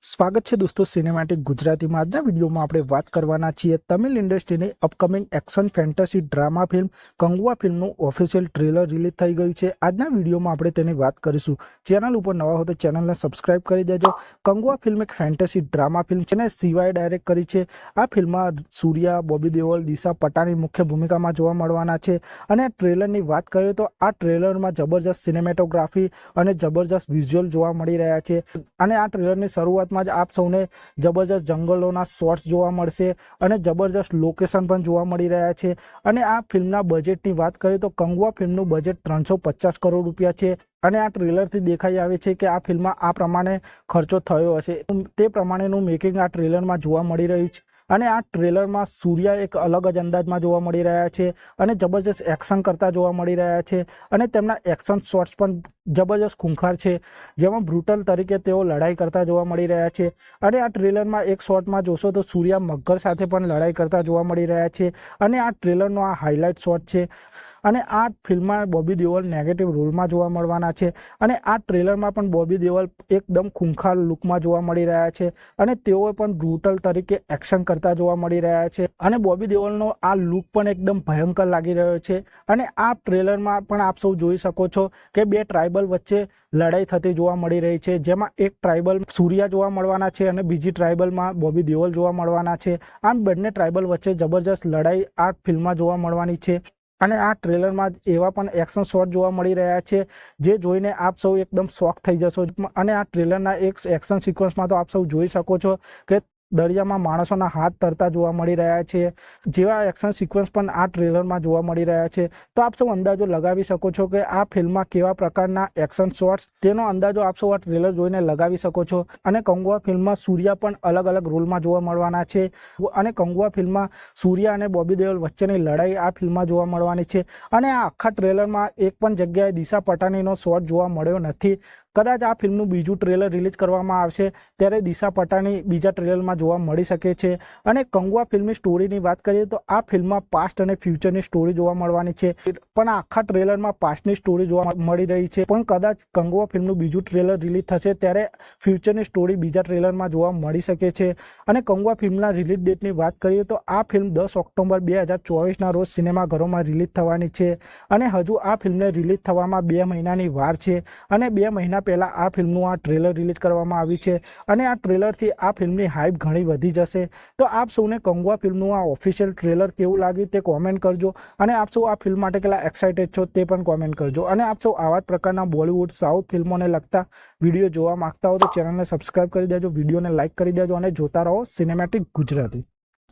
સ્વાગત છે દોસ્તો સિનેમેટિક ગુજરાતીમાં। આજના વિડીયોમાં આપણે વાત કરવાના છીએ તમિલ ઇન્ડસ્ટ્રીની upcoming action fantasy drama film Kanguva ફિલ્મનું ઓફિશિયલ ટ્રેલર રિલીઝ થઈ ગયું છે। આજના વિડીયોમાં આપણે તેની વાત કરીશું। ચેનલ ઉપર નવા હો તો ચેનલને સબસ્ક્રાઇબ કરી દેજો। કંગવા ફિલ્મ એક ફેન્ટસી ડ્રામા ફિલ્મ છે ને સિવાય ડાયરેક્ટ કરી છે। આ ફિલ્મમાં સૂર્યા, બોબી દેઓલ, દિશા પટાની મુખ્ય ભૂમિકામાં જોવા મળવાના છે। અને ટ્રેલરની વાત કરીએ તો આ ટ્રેલરમાં જબરજસ્ત સિનેમેટોગ્રાફી અને જબરજસ્ત વિઝ્યુઅલ જોવા મળી રહ્યા છે। અને આ ટ્રેલરની શરૂઆત आप सौने जबरदस्त जंगलों शॉट्स जोवा मळशे अने जबरदस्त लोकेशन पण जोवा मळी रह्या छे। अने आ फिल्मना बजेटनी वात करीए तो कंगवा फिल्मनुं बजेट 350 करोड़ रुपया छे। અને આ ટ્રેલરથી દેખાઈ આવે છે કે આ ફિલ્મમાં આ પ્રમાણે ખર્ચો થયો હશે, તે પ્રમાણેનું મેકિંગ આ ટ્રેલરમાં જોવા મળી રહ્યું છે। અને આ ટ્રેલરમાં સૂર્યા એક અલગ જ અંદાજમાં જોવા મળી રહ્યા છે અને જબરજસ્ત એક્શન કરતા જોવા મળી રહ્યા છે। અને તેમના એક્શન શોટ્સ પણ જબરજસ્ત ખૂંખાર છે, જેમાં બ્રુટલ તરીકે તેઓ લડાઈ કરતા જોવા મળી રહ્યા છે। અને આ ટ્રેલરમાં એક શોટમાં જોશો તો સૂર્યા મગર સાથે પણ લડાઈ કરતા જોવા મળી રહ્યા છે। અને આ ટ્રેલરનો આ હાઇલાઇટ શોટ છે। અને આ ફિલ્મમાં બોબી દેઓલ નેગેટિવ રોલમાં જોવા મળવાના છે। અને આ ટ્રેલરમાં પણ બોબી દેઓલ એકદમ ખૂંખાર લુકમાં જોવા મળી રહ્યા છે અને તેઓ પણ બ્રુટલ તરીકે એક્શન કરતા જોવા મળી રહ્યા છે। અને બોબી દેઓલનો આ લુક પણ એકદમ ભયંકર લાગી રહ્યો છે। અને આ ટ્રેલરમાં પણ આપ સૌ જોઈ શકો છો કે બે ટ્રાઇબલ વચ્ચે લડાઈ થતી જોવા મળી રહી છે, જેમાં એક ટ્રાઇબલ સૂર્યા જોવા મળવાના છે અને બીજી ટ્રાઇબલમાં બોબી દેઓલ જોવા મળવાના છે। આમ બંને ટ્રાઇબલ વચ્ચે જબરજસ્ત લડાઈ આ ફિલ્મમાં જોવા મળવાની છે। અને આ ટ્રેલરમાં એવા પણ એક્શન શોટ જોવા મળી રહ્યા છે જે જોઈને આપ સૌ એકદમ શોક થઈ જશો। અને આ ટ્રેલરના એક એક્શન સિક્વન્સમાં તો આપ સૌ જોઈ શકો છો કે દરિયામાં માણસોના હાથ તરતા જોવા મળી રહ્યા છે, જેવા એક્શન સિક્વન્સ પણ આ ટ્રેલરમાં જોવા મળી રહ્યા છે। તો આપ સૌ અંદાજો લગાવી શકો છો કે આ ફિલ્મમાં કેવા પ્રકારના એક્શન શોટ્સ, તેનો અંદાજો આપ સૌ આ ટ્રેલર જોઈને લગાવી શકો છો। અને કંગવા ફિલ્મમાં સૂર્યા પણ અલગ અલગ રોલમાં જોવા મળવાના છે। અને કંગવા ફિલ્મમાં સૂર્યા અને બોબી દેઓલ વચ્ચેની લડાઈ આ ફિલ્મમાં જોવા મળવાની છે। અને આ આખા ટ્રેલરમાં એક પણ જગ્યાએ દિશા પટાનીનો શોટ જોવા મળ્યો નથી। કદાચ આ ફિલ્મનું બીજું ટ્રેલર રિલીઝ કરવામાં આવશે ત્યારે દિશા પટાની બીજા ટ્રેલરમાં જોવા મળી શકે છે। અને કંગવા ફિલ્મની સ્ટોરીની વાત કરીએ તો આ ફિલ્મમાં પાસ્ટ અને ફ્યુચરની સ્ટોરી જોવા મળવાની છે, પણ આખા ટ્રેલરમાં પાસ્ટની સ્ટોરી જોવા મળી રહી છે। પણ કદાચ કંગવા ફિલ્મનું બીજું ટ્રેલર રિલીઝ થશે ત્યારે ફ્યુચરની સ્ટોરી બીજા ટ્રેલરમાં જોવા મળી શકે છે। અને કંગવા ફિલ્મના રિલીઝ ડેટની વાત કરીએ તો આ ફિલ્મ 10 ઓક્ટોબર 2024ના રોજ સિનેમાઘરોમાં રિલીઝ થવાની છે। અને હજુ આ ફિલ્મને રિલીઝ થવામાં 2 મહિનાની વાર છે। અને 2 મહિના પહેલા આ ફિલ્મનું આ ટ્રેલર રિલીઝ કરવામાં આવ્યું છે। અને આ ટ્રેલરથી આ ફિલ્મની હાઇપ ઘણી વધી જશે। તો આપ સૌને કંગવા ફિલ્મનું આ ઓફિશિયલ ટ્રેલર કેવું લાગ્યું તે કોમેન્ટ કરજો। અને આપ સૌ આ ફિલ્મ માટે કેટલા એક્સાઇટેડ છો તે પણ કોમેન્ટ કરજો। અને આપ સૌ આવા જ પ્રકારના બોલિવૂડ, સાઉથ ફિલ્મોને લગતા વિડીયો જોવા માંગતા હો તો ચેનલને સબસ્ક્રાઇબ કરી દેજો, વિડીયોને લાઇક કરી દેજો અને જોતા રહો સિનેમેટિક ગુજરાતી।